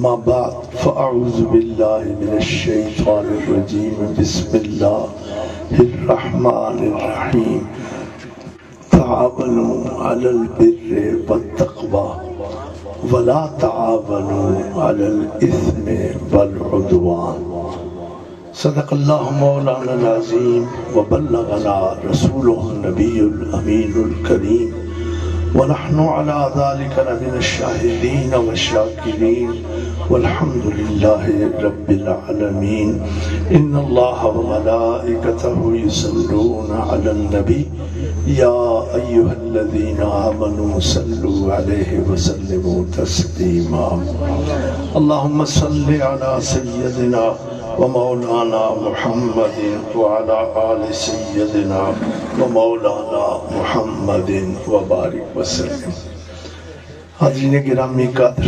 اما بعد فاعوذ باللہ من الشیطان الرجیم بسم اللہ الرحمن الرحیم تعاونوا علی البر والتقوی ولا تعاونوا علی الاثم والعدوان صدق اللہ مولانا العظیم وبلغنا رسولہ النبی الامین الکریم ونحن على ذلك لمن الشاهدين والشاكرين والحمد لله رب العالمين إن الله وملائكته يصلون على النبي يا أيها الذين آمنوا صلوا عليه وسلموا تسليما اللهم صل على سيدنا ومولانا محمد وعلى آل سيدنا ومولانا محمد وبارک وسلم۔ حاضرین گرامی قدر،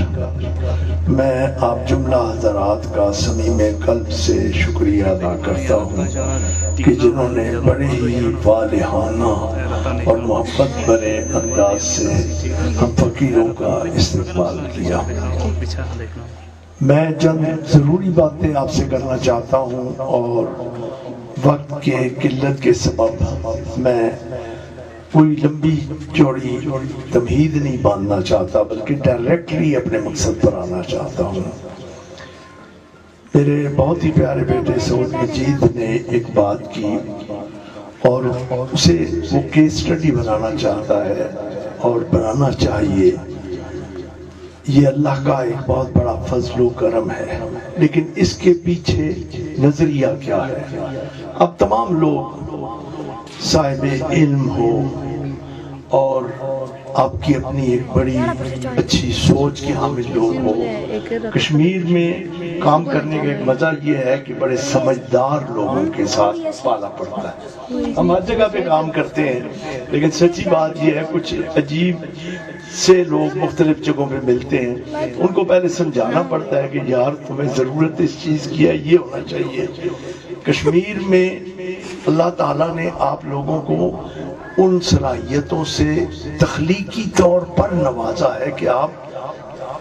میں آپ جملہ حضرات کا صمیم قلب سے شکریہ ادا کرتا ہوں کہ جنہوں نے بڑے ہی والہانہ اور محبت بھرے انداز سے ہم فقیروں کا استقبال کیا۔ میں چند ضروری باتیں آپ سے کرنا چاہتا ہوں اور وقت کے قلت کے سبب میں کوئی لمبی چوڑی تمہید نہیں باندھنا چاہتا بلکہ ڈائریکٹلی اپنے مقصد پر آنا چاہتا ہوں۔ میرے بہت ہی پیارے بیٹے سعود مجید نے ایک بات کی اور اسے وہ کیس سٹڈی بنانا چاہتا ہے اور بنانا چاہیے۔ یہ اللہ کا ایک بہت بڑا فضل و کرم ہے، لیکن اس کے پیچھے نظریہ کیا ہے؟ اب تمام لوگ صاحب علم ہو اور آپ کی اپنی ایک بڑی اچھی سوچ کے حامل لوگ ہو، کشمیر میں کام کرنے کا ایک مزہ یہ ہے کہ بڑے سمجھدار لوگوں کے ساتھ پالا پڑتا ہے۔ ہم ہر جگہ پہ کام کرتے ہیں، لیکن سچی بات یہ ہے کچھ عجیب سے لوگ مختلف جگہوں پہ ملتے ہیں، ان کو پہلے سمجھانا پڑتا ہے کہ یار تمہیں ضرورت اس چیز کی ہے، یہ ہونا چاہیے۔ کشمیر میں اللہ تعالیٰ نے آپ لوگوں کو ان صلاحیتوں سے تخلیقی طور پر نوازا ہے کہ آپ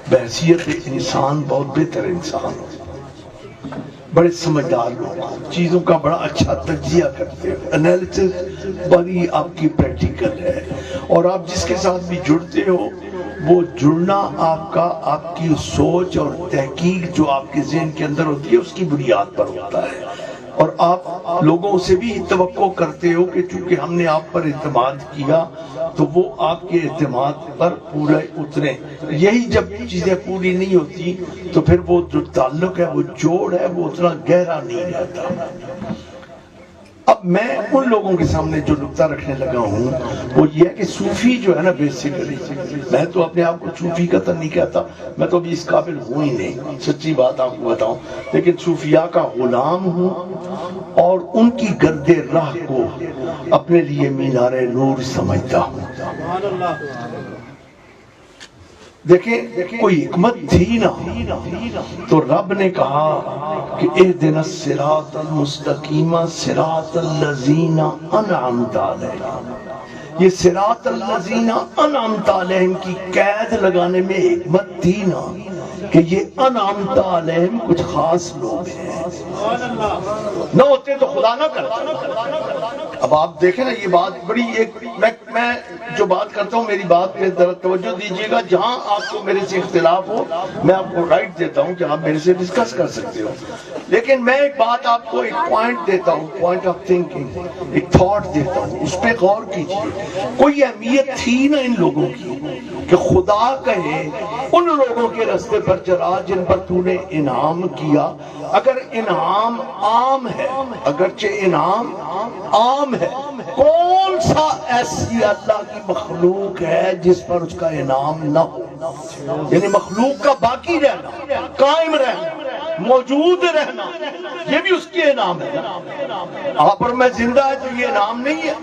بحیثیت انسان بہت بہتر انسان ہو، بڑے سمجھدار لوگ، چیزوں کا بڑا اچھا تجزیہ کرتے ہو، انالیسس بڑی آپ کی پریکٹیکل ہے، اور آپ جس کے ساتھ بھی جڑتے ہو وہ جڑنا آپ کی سوچ اور تحقیق جو آپ کے ذہن کے اندر ہوتی ہے اس کی بنیاد پر ہوتا ہے، اور آپ لوگوں سے بھی توقع کرتے ہو کہ چونکہ ہم نے آپ پر اعتماد کیا تو وہ آپ کے اعتماد پر پورے اتریں۔ یہی جب چیزیں پوری نہیں ہوتی تو پھر وہ جو تعلق ہے، وہ جوڑ ہے، وہ اتنا گہرا نہیں رہتا۔ اب میں ان لوگوں کے سامنے جو نقطہ رکھنے لگا ہوں وہ یہ ہے کہ صوفی جو ہے نا، بیسیکلی میں تو اپنے آپ کو صوفی کا تو نہیں کہتا، میں تو ابھی اس قابل ہوں ہی نہیں، سچی بات آپ کو بتاؤں، لیکن صوفیاء کا غلام ہوں اور ان کی گرد راہ کو اپنے لیے مینار نور سمجھتا ہوں۔ دیکھیں کوئی حکمت تھی نا تو رب نے کہا کہ اہدنا الصراط المستقیم صراط الذین انعمت علیہم۔ یہ صراط الذین انعمت علیہم کی قید لگانے میں حکمت تھی نا کہ یہ انعمت علیہم کچھ خاص لوگ ہیں، نہ ہوتے تو خدا نہ کرتا۔ اب آپ دیکھیں نا، یہ بات بڑی ایک میں جو بات کرتا ہوں میری بات پہ ذرا توجہ دیجیے گا، جہاں آپ کو میرے سے اختلاف ہو میں آپ کو رائٹ دیتا ہوں کہ آپ میرے سے ڈسکس کر سکتے ہو، لیکن میں ایک بات آپ کو ایک پوائنٹ دیتا ہوں، پوائنٹ آف تھنکنگ، ایک تھاٹ دیتا ہوں، اس پہ غور کیجیے۔ کوئی اہمیت تھی نا ان لوگوں کی کہ خدا کہے ان لوگوں کے راستے پر چلا جن پر تو نے انعام کیا۔ اگر انعام عام ہے، اگرچہ انعام عام ہے، کون سا ایسی اللہ کی مخلوق ہے جس پر اس کا انعام نہ ہو؟ یعنی مخلوق کا باقی رہنا، قائم رہنا، موجود رہنا، یہ بھی اس کے انعام ہے۔ آپ اور میں زندہ ہے تو یہ انعام نہیں ہے،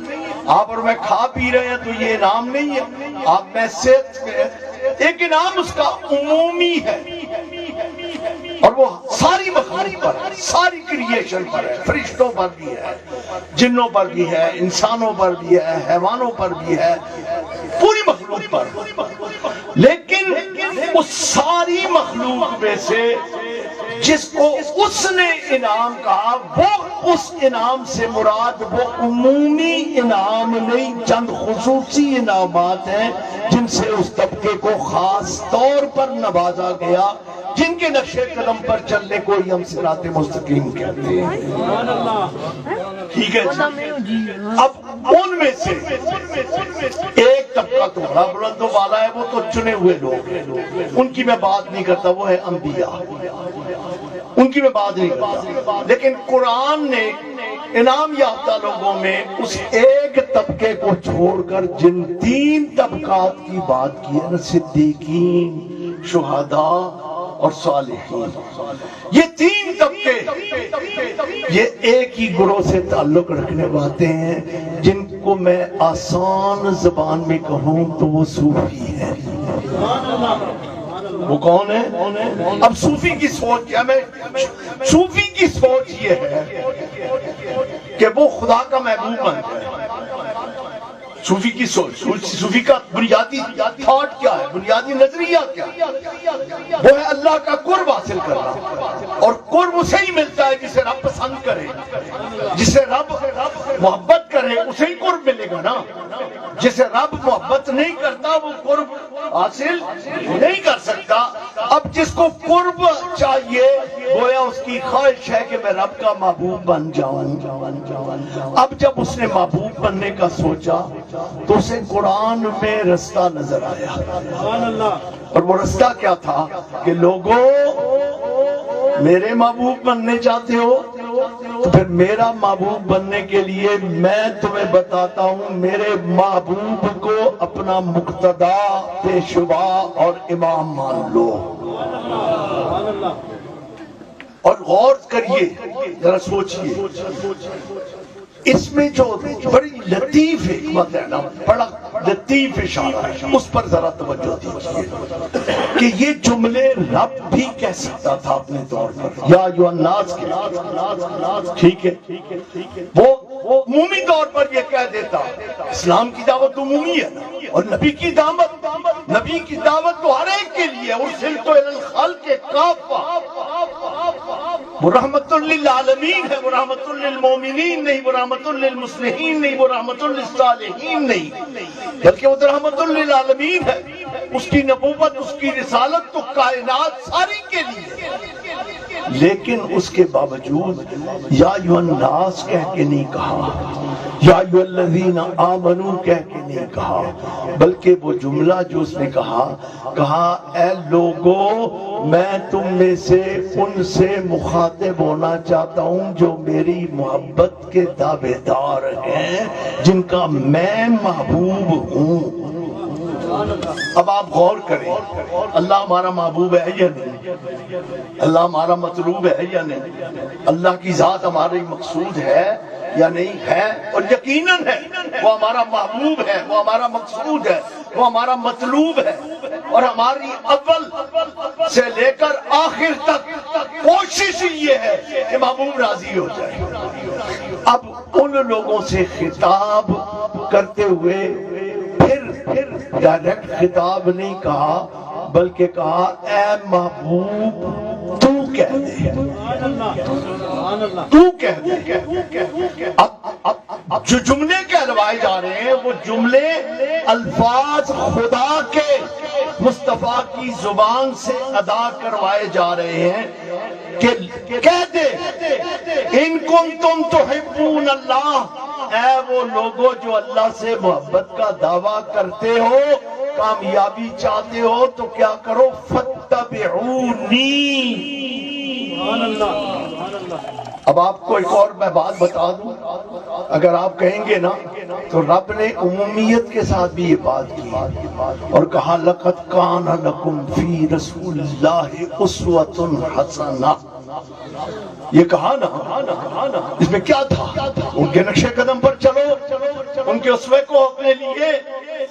آپ اور میں کھا پی رہے ہیں تو یہ انعام نہیں ہے، آپ میں صحت میں ایک انعام اس کا عمومی ہے، اور وہ ساری مخلوق پر ہے، ساری کریشن پر ہے، فرشتوں پر بھی ہے، جنوں پر بھی ہے، انسانوں پر بھی ہے، حیوانوں پر بھی ہے، پوری مخلوق پر۔ لیکن اس ساری مخلوق میں سے جس کو اس نے انعام کہا، وہ اس انعام سے مراد وہ عمومی انعام نہیں، چند خصوصی انعامات ہیں جن سے اس طبقے کو خاص طور پر نوازا گیا، جن کے نقش قدم پر چلنے کو ہی ہم صراط مستقیم کہتے ہیں۔ ٹھیک ہے جی۔ اب ان میں سے ایک طبقہ تو بڑا بلند و بالا ہے، وہ تو چنے ہوئے لوگ ہیں، ان کی میں بات نہیں کرتا، وہ ہے انبیاء، ان کی میں بات نہیں کرتا۔ لیکن قرآن نے انعام یافتہ لوگوں میں اس ایک طبقے کو چھوڑ کر جن 3 طبقات کی بات کی ہے نا، صدیقین، شہداء اور صالحین، یہ 3 طبقے یہ ایک ہی گروہ سے تعلق رکھنے والے ہیں، جن کو میں آسان زبان میں کہوں تو وہ صوفی ہیں۔ وہ کون ہے؟ اب صوفی کی سوچ کیا؟ صوفی کی سوچ یہ ہے کہ وہ خدا کا محبوب بن جائے۔ صوفی کی سوچ، صوفی کا بنیادی تھاٹ کیا ہے، بنیادی نظریہ کیا ہے؟ وہ ہے اللہ کا قرب حاصل کرنا، اور قرب اسے ہی ملتا ہے جسے رب پسند کرے، جسے رب محبت کرے اسے ہی قرب ملے گا نا۔ جسے رب محبت نہیں کرتا وہ قرب حاصل نہیں کر سکتا۔ اب جس کو قرب چاہیے گویا اس کی خواہش ہے کہ میں رب کا محبوب بن جاؤں۔ اب جب اس نے محبوب بننے کا سوچا تو اسے قرآن میں رستہ نظر آیا، اور وہ رستہ کیا تھا کہ لوگوں میرے محبوب بننے چاہتے ہو تو پھر میرا محبوب بننے کے لیے میں تمہیں بتاتا ہوں، میرے محبوب کو اپنا مقتدا، پیشوا اور امام مان لو۔ اور غور کریے، ذرا سوچئے، اس میں جو بڑی لطیف حکمت ہے نا، بڑا لطیف اشارہ ہے، اس پر ذرا توجہ دیجئے کہ یہ جملے رب بھی کہہ سکتا تھا اپنے طور پر، یا ایھا الناس کے، ٹھیک ہے، وہ عمومی طور پر یہ کہہ دیتا۔ اسلام کی دعوت عمومی ہے اور نبی کی دعوت تو ہر ایک کے لیے، ارسلت الی الخلق کافہ، وہ رحمت للعالمین ہے، وہ رحمت للمومنین نہیں، وہ رحمت للمصلحین نہیں، وہ رحمت للصالحین نہیں، بلکہ وہ رحمت للعالمین ہے۔ اس کی نبوت، اس کی رسالت تو کائنات ساری کے لیے، لیکن اس کے باوجود یا ایھا الناس کہہ کے نہیں کہا، یا ایھا الذین آمنوا کہہ کے نہیں کہا، بلکہ وہ جملہ جو اس نے کہا اے لوگوں میں تم میں سے ان سے مخاطب ہونا چاہتا ہوں جو میری محبت کے دعوے دار ہیں، جن کا میں محبوب ہوں۔ اب آپ غور کریں، اللہ ہمارا محبوب ہے یا نہیں؟ اللہ ہمارا مطلوب ہے یا نہیں؟ اللہ کی ذات ہماری مقصود ہے یا نہیں؟ ہے، اور یقیناً ہے، وہ ہمارا محبوب ہے، وہ ہمارا مقصود ہے، وہ ہمارا مطلوب ہے، اور ہماری اول سے لے کر آخر تک کوشش یہ ہے کہ محبوب راضی ہو جائے۔ اب ان لوگوں سے خطاب کرتے ہوئے پھر ڈائریکٹ خطاب نہیں کہا، بلکہ کہا اے محبوب تو کہہ دے، تو کہہ دے۔ اب جو جملے کہلوائے جا رہے ہیں وہ جملے الفاظ خدا کے مصطفیٰ کی زبان سے ادا کروائے جا رہے ہیں کہ کہہ دے ان کنتم تحبون اللہ، اے وہ لوگوں جو اللہ سے محبت کا دعویٰ کرتے ہو، کامیابی چاہتے ہو تو کیا کرو، فاتبعونی۔ اب آپ کو ایک اور میں بات بتا دوں، اگر آپ کہیں گے نا تو رب نے عمومیت کے ساتھ بھی یہ بات کی اور کہا لقد کان لکم فی رسول اللہ اسوۃ حسنہ، یہ کہا نا، اس میں کیا تھا؟ ان کے نقش قدم پر چلو، ان کے اسوے کو اپنے لیے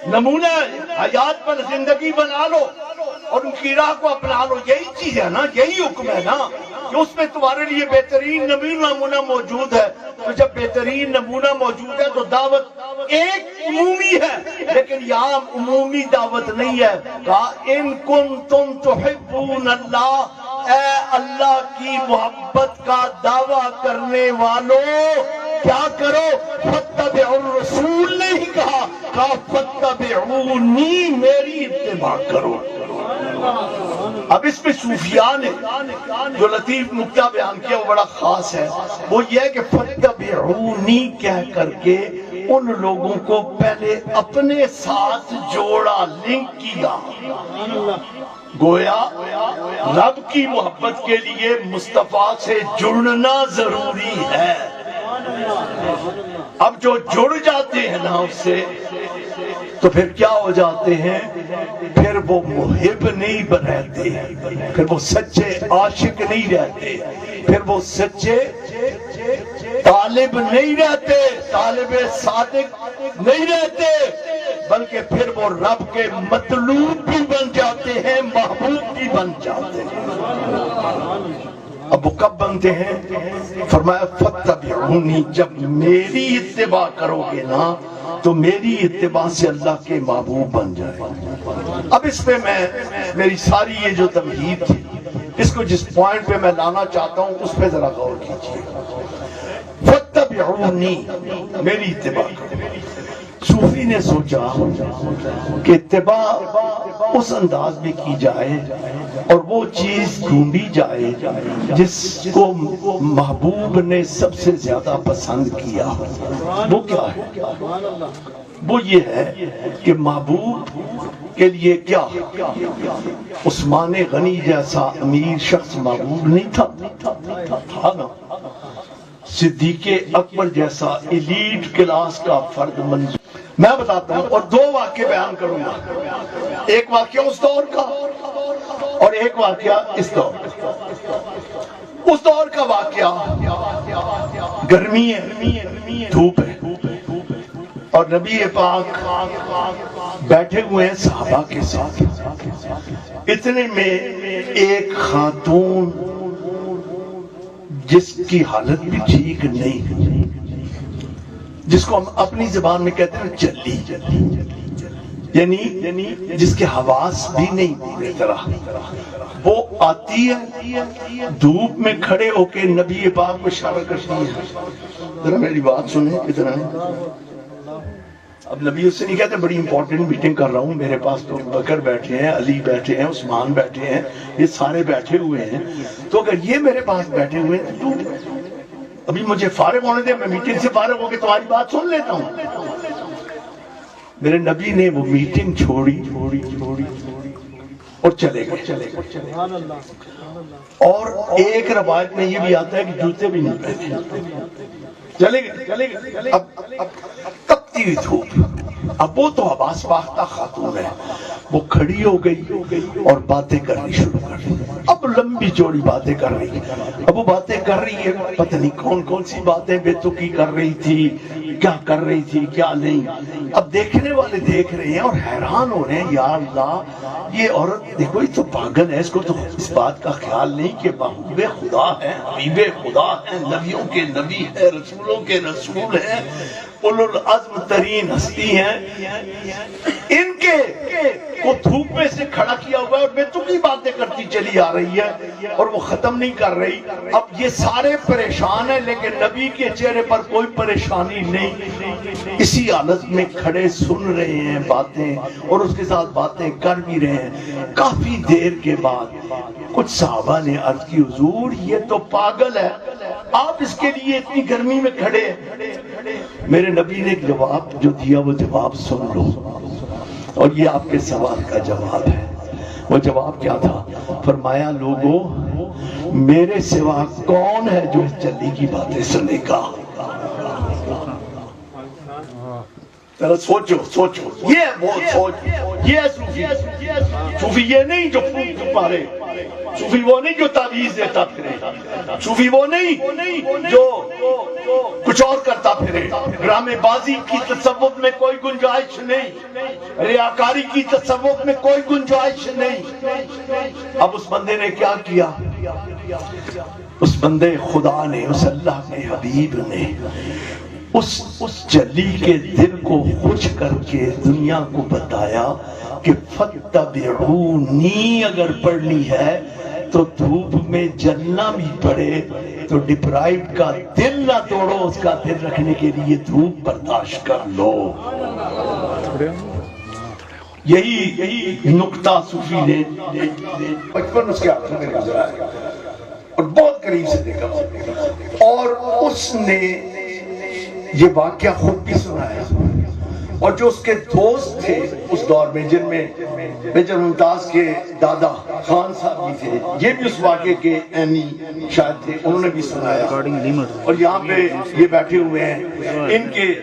نمونہ حیات پر زندگی بنا لو اور ان کی راہ کو اپنا لو، یہی چیز ہے نا، یہی حکم ہے نا۔ کہ اس میں تمہارے لیے بہترین نمونہ موجود ہے. تو جب بہترین نمونہ موجود ہے تو دعوت ایک عمومی ہے، لیکن یہاں عمومی دعوت نہیں ہے. کہا ان کنتم تحبون اللہ، اے اللہ کی محبت کا دعویٰ کرنے والوں کیا کرو؟ فاتبعوا الرسول نہیں کہا فاتبعونی، میری اتباع کرو. اب اس میں صوفیاء نے جو لطیف نکتہ بیان کیا وہ بڑا خاص ہے. وہ یہ ہے کہ فاتبعونی کہہ کر کے ان لوگوں کو پہلے اپنے ساتھ جوڑا، لنک کیا. گویا رب کی محبت کے لیے مصطفیٰ سے جڑنا ضروری ہے. اب جو جڑ جاتے ہیں نا اس سے تو پھر کیا ہو جاتے ہیں؟ پھر وہ محب نہیں رہتے، پھر وہ سچے عاشق نہیں رہتے، پھر وہ سچے طالب نہیں رہتے، طالب صادق نہیں رہتے، بلکہ پھر وہ رب کے مطلوب بھی بن جاتے ہیں، محبوب بھی بن جاتے ہیں. اب وہ کب بنتے ہیں؟ فرمایا فاتبعونی، جب میری اتباع کرو گے نا تو میری اتباع سے اللہ کے محبوب بن جائے. اب اس پہ میں میری ساری یہ جو تمہید تھی اس کو جس پوائنٹ پہ میں لانا چاہتا ہوں اس پہ ذرا غور کیجیے. فاتبعونی، میری اتباع کرو. صوفی نے سوچا کہ اتباع اس انداز میں کی جائے اور وہ چیز ڈھونڈی جائے جس کو محبوب نے سب سے زیادہ پسند کیا. وہ کیا ہے؟ وہ یہ ہے کہ محبوب کے لیے کیا عثمان غنی جیسا امیر شخص محبوب نہیں تھا نا، صدیق اکبر جیسا ایلیٹ کلاس کا فرد منظور. میں بتاتا ہوں اور دو واقعے بیان کروں گا، ایک واقعہ اس دور کا اور ایک واقعہ اس دور کا. اس دور کا واقعہ گرمی ہے، دھوپ ہے اور نبی پاک بیٹھے ہوئے ہیں صحابہ کے ساتھ. اتنے میں ایک خاتون جس کی حالت بھی ٹھیک نہیں، جس کو ہم اپنی زبان میں کہتے ہیں چلی، یعنی جس کے حواس بھی نہیں پوری طرح، وہ آتی ہے دھوپ میں کھڑے ہو کے نبی پاک کو اشارہ کرتی ہے. ذرا میری بات سنیں اتنا ہے. اب نبی اس سے نہیں کہتے بڑی امپورٹنٹ میٹنگ کر رہا ہوں، میرے پاس تو بکر بیٹھے ہیں، علی بیٹھے ہیں، عثمان بیٹھے ہیں، یہ سارے بیٹھے ہوئے ہیں، تو اگر یہ میرے پاس بیٹھے ہوئے ہیں تو ابھی مجھے فارغ ہونے دے، میں میٹنگ سے فارغ ہو کے تمہاری بات سن لیتا ہوں. میرے نبی نے وہ میٹنگ چھوڑی اور چلے گئے. اور ایک روایت میں یہ بھی آتا ہے کہ جوتے بھی نہیں پہنے، چلے گئے. اب تپتی ہوئی دھوپ، اب وہ تو حواس باختہ خاتون ہے، وہ کھڑی ہو گئی اور باتیں کرنی شروع کر دی. اب لمبی چوڑی باتیں کر رہی ہے. اب وہ باتیں کر رہی ہے، پتہ نہیں کون کون سی باتیں بے تکی کر رہی تھی، کیا کر رہی تھی کیا نہیں. اب دیکھنے والے دیکھ رہے ہیں اور حیران ہو رہے ہیں، یا اللہ یہ عورت دیکھو یہ تو پاگل ہے، اس کو تو اس بات کا خیال نہیں کہ محبوب خدا ہے، حبیب خدا ہے، نبیوں کے نبی ہے، رسولوں کے رسول ہیں، اولو العزم ترین ہستی ہیں. ان کے کو دھوپ میں سے کھڑا کیا ہوا ہے اور بے تکی باتیں کرتی چلی آ رہی ہے اور وہ ختم نہیں کر رہی. اب یہ سارے پریشان ہیں لیکن نبی کے چہرے پر کوئی پریشانی نہیں. اسی حالت میں کھڑے سن رہے ہیں باتیں اور اس کے ساتھ باتیں کر بھی رہے ہیں. کافی دیر کے بعد کچھ صحابہ نے عرض کی حضور یہ تو پاگل ہے، آپ اس کے لیے اتنی گرمی میں کھڑے ہیں. میرے نبی نے ایک جواب جو دیا وہ جواب سن لو اور یہ آپ کے سوال کا جواب ہے. وہ جواب کیا تھا؟ فرمایا لوگوں میرے سوا کون ہے جو اس چلی کی باتیں سنے گا؟ سوچو یہ وہ سوچ، یہ صوفی. صوفی یہ نہیں جو پھوک مارے، صوفی وہ نہیں جو تعویذ دیتا پھرے، صوفی وہ نہیں جو کچھ اور کرتا پھرے. ڈرامے بازی کی تصوف میں کوئی گنجائش نہیں، ریاکاری کی تصوف میں کوئی گنجائش نہیں. اب اس بندے نے کیا کیا؟ اس بندے خدا نے، اس اللہ کے حبیب نے اس جلی کے دل کو خوش کر کے دنیا کو بتایا کہ فَاتَّبِعُونِی اگر پڑھنی ہے تو دھوپ میں جلنا بھی پڑے تو ڈپرائیوڈ کا دل نہ توڑو، اس کا دل رکھنے کے لیے دھوپ برداشت کر لو۔ یہی نقطہ صوفی نے بچپن اس کے آنکھوں میں گزرا ہے اور بہت قریب سے دیکھا، اور اس نے یہ واقعہ خود بھی سنایا، اور جو اس کے دوست تھے اس دور میں، جن میں میجر ممتاز کے دادا خان صاحب بھی تھے، یہ بھی اس واقعے کے عینی شاید تھے، انہوں نے بھی سنایا، اور یہاں پہ یہ بیٹھے ہوئے ہیں ان کے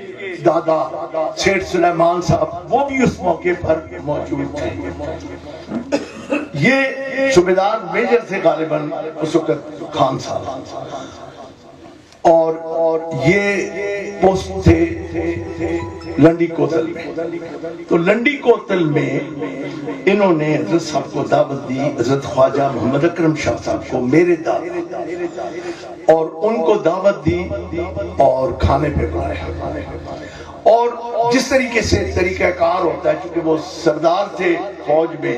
دادا سیٹھ سلیمان صاحب، وہ بھی اس موقع پر موجود تھے۔ یہ صوبیدار میجر تھے غالباً اس وقت خان صاحب، اور یہ پوسٹ تھے لنڈی کوتل میں۔ تو لنڈی کوتل میں انہوں نے حضرت صاحب کو دعوت دی، حضرت خواجہ محمد اکرم شاہ صاحب کو، میرے دادا، اور ان کو دعوت دی اور کھانے پہ بلایا، اور جس طریقے سے طریقہ کار ہوتا ہے، چونکہ وہ سردار تھے فوج میں،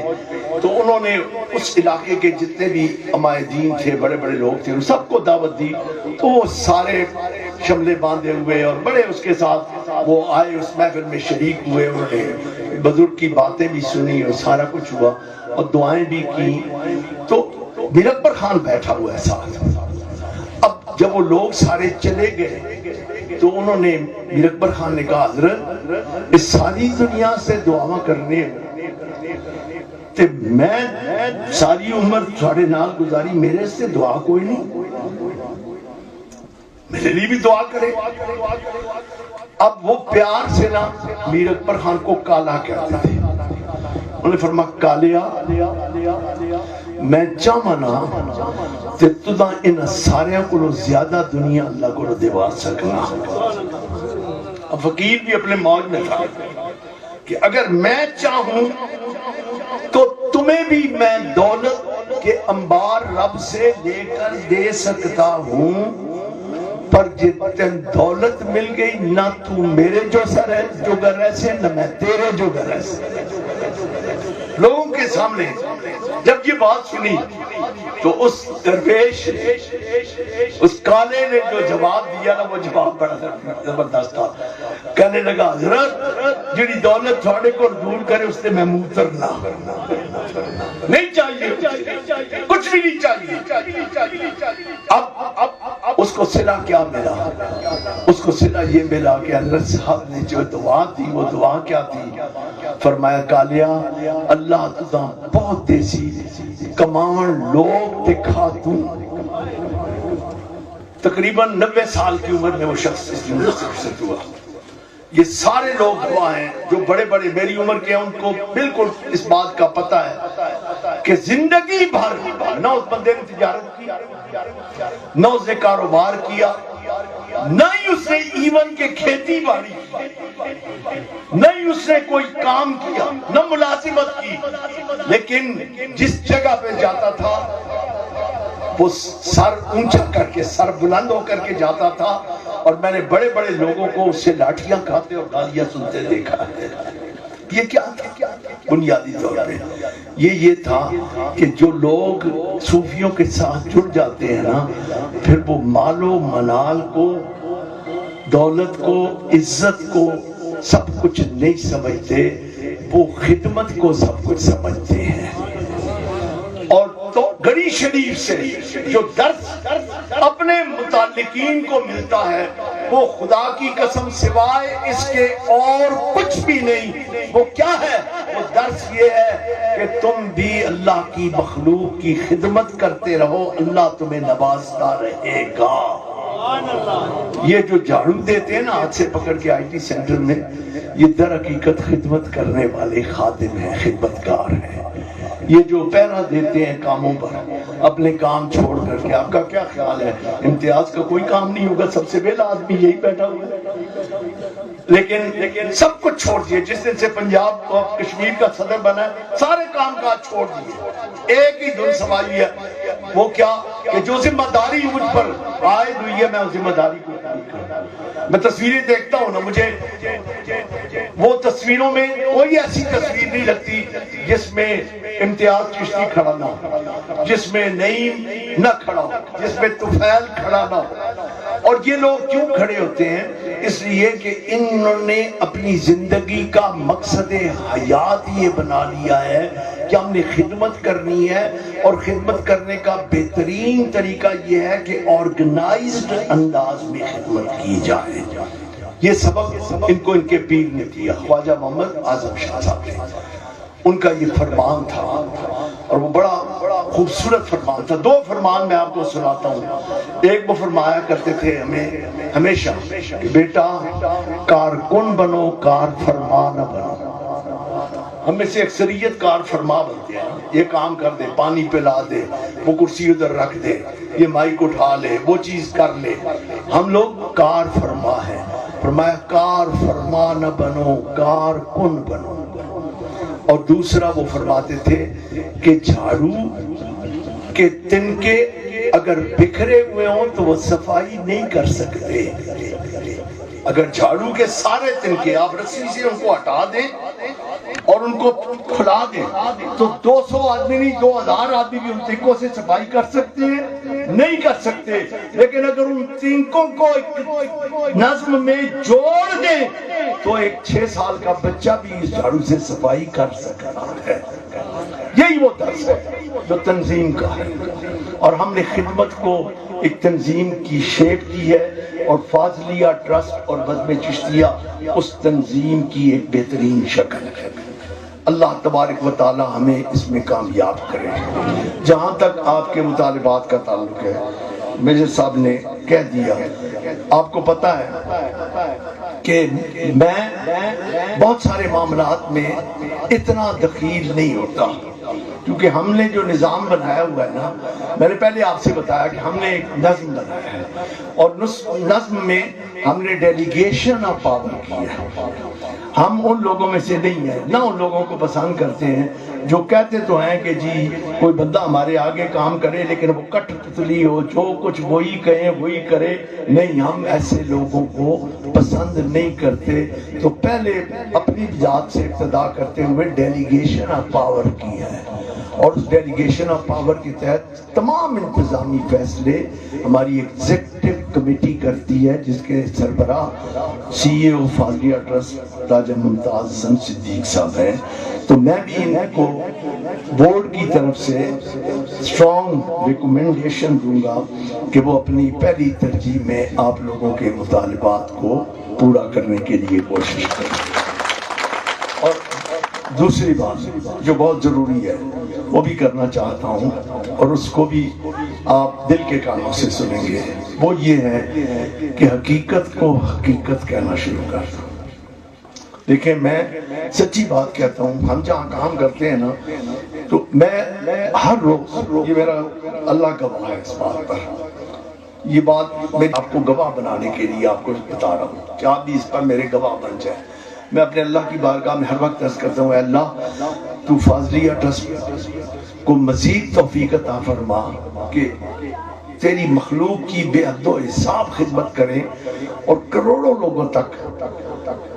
تو انہوں نے اس علاقے کے جتنے بھی عمائدین تھے، بڑے بڑے لوگ تھے، ان سب کو دعوت دی، تو وہ سارے شملے باندھے ہوئے اور بڑے اس کے ساتھ وہ آئے، اس محفل میں شریک ہوئے، انہوں نے بزرگ کی باتیں بھی سنی اور سارا کچھ ہوا اور دعائیں بھی کی۔ تو میر اکبر خان بیٹھا ہوا ہے ساتھ۔ اب جب وہ لوگ سارے چلے گئے تو انہوں نے، میر اکبر خان نے کہا حضرت اس ساری دنیا سے دعا کرنے تے میں ساری عمر تھوڑے نال گزاری، میرے سے دعا کوئی نہیں، میرے لیے بھی دعا کرے۔ اب وہ پیار سے نا میر اکبر خان کو کالا کہتے تھے، انہوں نے فرمایا کالیا میں چاہمنا تے تُدھا ان ساریاں کو زیادہ دنیا اللہ کو دیوا سکنا۔ اب فقیر بھی اپنے موج میں تھا کہ اگر میں چاہوں تو تمہیں بھی میں دولت کے انبار رب سے لے کر دے سکتا ہوں، پر جتن دولت مل گئی نہ تو میرے جو گر ایسے نہ میں تیرے جو گر ایسے۔ لوگوں کے سامنے جب یہ بات سنی تو اس درویش اس کالے نے جو جواب دیا نا، وہ جواب بڑا زبردست تھا۔ کہنے لگا حضرت جڑی دولت تھوڑے کو دور کرے اس سے میں موترنا نہیں چاہیے، کچھ بھی نہیں چاہیے۔ اب اس کو صلہ کیا ملا؟ اس کو صلہ یہ ملا کہ حضرت صاحب نے جو دعا دی وہ دعا کیا تھی؟ فرمایا کالیا اللہ تُدھا بہت دیسی کمان لوگ دکھا دوں۔ تقریباً 90 سال کی عمر میں وہ شخص اس دنیا سے رخصت ہوا۔ یہ سارے لوگ ہوا ہیں جو بڑے بڑے میری عمر کے ہیں، ان کو بالکل اس بات کا پتہ ہے کہ زندگی بھر نہ اس بندے نے تجارت کی، نہ اس نے کاروبار کیا، نہ ہی اس نے ایون کے کھیتی باڑی کی، نہ ہی اس نے کوئی کام کیا، نہ ملازمت کی، لیکن جس جگہ پہ جاتا تھا وہ سر اونچا کر کے، سر بلند ہو کر کے جاتا تھا، اور میں نے بڑے بڑے لوگوں کو اس سے لاٹھیاں کھاتے اور گالیاں سنتے دیکھا ہے۔ یہ کیا تھا؟ بنیادی طور پہ یہ تھا کہ جو لوگ صوفیوں کے ساتھ جڑ جاتے ہیں نا، پھر وہ مال و منال کو، دولت کو، عزت کو سب کچھ نہیں سمجھتے، وہ خدمت کو سب کچھ سمجھتے ہیں۔ اور تو گڑی شریف سے جو درس اپنے متعلقین کو ملتا ہے وہ خدا کی قسم سوائے اس کے اور کچھ بھی نہیں۔ وہ کیا ہے؟ وہ درس یہ ہے کہ تم بھی اللہ کی مخلوق کی خدمت کرتے رہو، اللہ تمہیں نوازتا رہے گا۔ یہ جو جھاڑو دیتے ہیں نا ہاتھ سے پکڑ کے آئی ٹی سینٹر میں، یہ در حقیقت خدمت کرنے والے خادم ہیں، خدمتگار ہیں۔ یہ جو پہرا دیتے ہیں کاموں پر اپنے کام چھوڑ کر کے، آپ کا کیا خیال ہے امتیاز کا کوئی کام نہیں ہوگا؟ سب سے پہلا آدمی یہی بیٹھا ہوا ہے۔ لیکن سب کچھ چھوڑ دیے. جس دن سے پنجاب اور کشمیر کا صدر بنا سارے کام کاج چھوڑ دیے. ایک ہی دھن سواری ہے, وہ کیا کہ جو ذمہ داری مجھ پر عائد ہوئی ہے میں اس ذمہ داری کو پوری کروں. میں تصویریں دیکھتا ہوں نا, مجھے وہ تصویروں میں کوئی ایسی تصویر نہیں لگتی جس میں امتیاز چشتی کھڑا نہ ہو, جس میں نعیم نہ کھڑا ہو, جس میں طفیل کھڑا نہ ہو. اور یہ لوگ کیوں کھڑے ہوتے ہیں؟ اس لیے کہ انہوں نے اپنی زندگی کا مقصد حیات یہ بنا لیا ہے کہ ہم نے خدمت کرنی ہے, اور خدمت کرنے کا بہترین طریقہ یہ ہے کہ آرگنائزڈ انداز میں خدمت کی جائے. یہ سبق ان کو ان کے پیر نے دیا, خواجہ محمد اعظم شاہ صاحب نے. ان کا یہ فرمان تھا اور وہ بڑا خوبصورت فرمان تھا. دو فرمان میں آپ کو سناتا ہوں. ایک وہ فرمایا کرتے تھے ہمیں ہمیشہ کہ بیٹا کارکن بنو کار فرما نہ بنو. ہم میں سے اکثریت کار فرما بنتے ہیں, یہ کام کر دے, پانی پلا دے, وہ کرسی ادھر رکھ دے, یہ مائک اٹھا لے, وہ چیز کر لے. ہم لوگ کار فرما ہیں. فرمایا کار فرما نہ بنو کارکن بنو. اور دوسرا وہ فرماتے تھے کہ جھاڑو کے تنکے اگر بکھرے ہوئے ہوں تو وہ صفائی نہیں کر سکتے. اگر جھاڑو کے سارے تنکے آپ رسی سے ان کو ہٹا دیں اور ان کو کھلا دیں تو 200 آدمی نہیں 2000 آدمی بھی ان تنکوں سے صفائی کر سکتے ہیں؟ نہیں کر سکتے. لیکن اگر ان تنکوں کو ایک نظم میں جوڑ دیں تو ایک 6 سال کا بچہ بھی اس جھاڑو سے صفائی کر سکتا ہے. یہی وہ درس ہے جو تنظیم کا ہے. اور ہم نے خدمت کو ایک تنظیم کی شیپ دی ہے, اور فاضلیہ ٹرسٹ اور بزم چشتیہ اس تنظیم کی ایک بہترین شکل ہے. اللہ تبارک و تعالی ہمیں اس میں کامیاب کرے. جہاں تک آپ کے مطالبات کا تعلق ہے, میجر صاحب نے کہہ دیا. آپ کو پتہ ہے کہ میں بہت سارے معاملات میں اتنا دخیل نہیں ہوتا, کیونکہ ہم نے جو نظام بنایا ہوا ہے نا, میں نے پہلے آپ سے بتایا کہ ہم نے ایک نظم بنایا ہے, اور نظم میں ہم نے ڈیلیگیشن آف پاور کی ہے. ہم ان لوگوں میں سے نہیں ہیں, نہ ان لوگوں کو پسند کرتے ہیں جو کہتے تو ہیں کہ جی کوئی بندہ ہمارے آگے کام کرے لیکن وہ کٹ پتلی ہو, جو کچھ وہی کہیں وہی کرے. نہیں, ہم ایسے لوگوں کو پسند نہیں کرتے. تو پہلے اپنی ذات سے ابتدا کرتے ہوئے ڈیلیگیشن آف پاور کی ہے, اور اس ڈیلیگیشن آف پاور کے تحت تمام انتظامی فیصلے ہماری ایگزیکٹو کمیٹی کرتی ہے, جس کے سربراہ سی اے او فاضلیہ ٹرسٹ راجہ ممتاز حسن صدیق صاحب ہیں. تو میں بھی ان کو بورڈ کی طرف سے اسٹرانگ ریکمنڈیشن دوں گا کہ وہ اپنی پہلی ترجیح میں آپ لوگوں کے مطالبات کو پورا کرنے کے لیے کوشش کریں. اور دوسری بات جو بہت ضروری ہے وہ بھی کرنا چاہتا ہوں, اور اس کو بھی آپ دل کے کانوں سے سنیں گے, وہ یہ ہے کہ حقیقت کو حقیقت کہنا شروع کر دو. دیکھیں, میں سچی بات کہتا ہوں, ہم جہاں کام کرتے ہیں نا, تو میں ہر روز, یہ میرا اللہ گواہ ہے اس بات پر, یہ بات میں آپ کو گواہ بنانے کے لیے آپ کو بتا رہا ہوں کہ آپ بھی اس پر میرے گواہ بن جائیں. میں اپنے اللہ کی بارگاہ میں ہر وقت عرض کرتا ہوں, اے اللہ تو فاضلیہ ٹرسٹ کو مزید توفیق عطا فرما کہ تیری مخلوق کی بے حد و حساب خدمت کریں اور کروڑوں لوگوں تک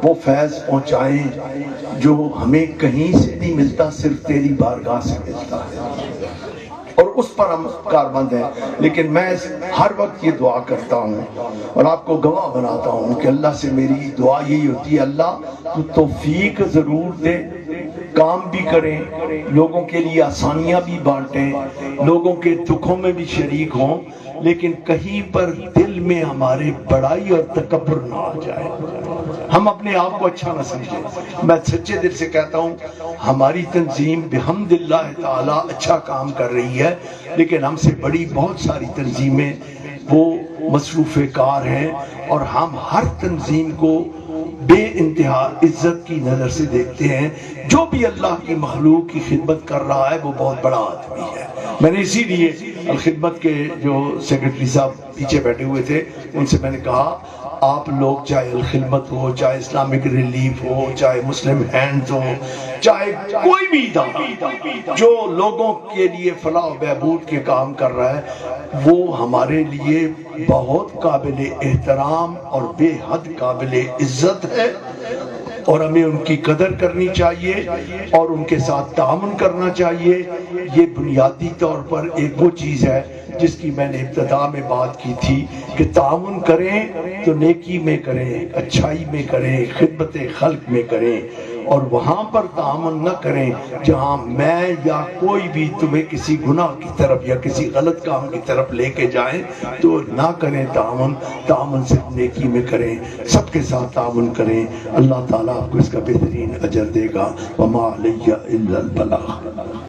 وہ فیض پہنچائیں جو ہمیں کہیں سے نہیں ملتا, صرف تیری بارگاہ سے ملتا ہے, اور اس پر ہم کاربند ہیں. لیکن میں ہر وقت یہ دعا کرتا ہوں اور آپ کو گواہ بناتا ہوں کہ اللہ سے میری دعا یہی ہوتی ہے, اللہ تو توفیق ضرور دے, کام بھی کریں, لوگوں کے لیے آسانیاں بھی بانٹیں, لوگوں کے دکھوں میں بھی شریک ہوں, لیکن کہیں پر دل میں ہمارے بڑائی اور تکبر نہ آ جائے, ہم اپنے آپ کو اچھا نہ سمجھیں. میں سچے دل سے کہتا ہوں ہماری تنظیم بحمداللہ تعالی اچھا کام کر رہی ہے, لیکن ہم سے بڑی بہت ساری تنظیمیں وہ مصروف کار ہیں, اور ہم ہر تنظیم کو بے انتہا عزت کی نظر سے دیکھتے ہیں. جو بھی اللہ کی مخلوق کی خدمت کر رہا ہے وہ بہت بڑا آدمی ہے, میں نے اسی لیے الخدمت کے جو سیکرٹری صاحب پیچھے بیٹھے ہوئے تھے ان سے میں نے کہا آپ لوگ چاہے الخدمت ہو، چاہے اسلامک ریلیف ہو، چاہے مسلم ہینڈز ہو، چاہے کوئی بھی ادارہ جو لوگوں کے لیے فلاح و بہبود کے کام کر رہا ہے، وہ ہمارے لیے بہت قابل احترام اور بے حد قابل عزت ہے، اور ہمیں ان کی قدر کرنی چاہیے اور ان کے ساتھ تعاون کرنا چاہیے۔ یہ بنیادی طور پر ایک وہ چیز ہے جس کی میں نے ابتدا میں بات کی تھی کہ تعاون کریں تو نیکی میں کریں، اچھائی میں کریں، خدمت خلق میں کریں، اور وہاں پر تعاون نہ کریں جہاں میں یا کوئی بھی تمہیں کسی گناہ کی طرف یا کسی غلط کام کی طرف لے کے جائیں تو نہ کریں تعاون۔ تعاون صرف نیکی میں کریں، سب کے ساتھ تعاون کریں، اللہ تعالیٰ آپ کو اس کا بہترین اجر دے گا۔ وما علیہ الا البلاغ۔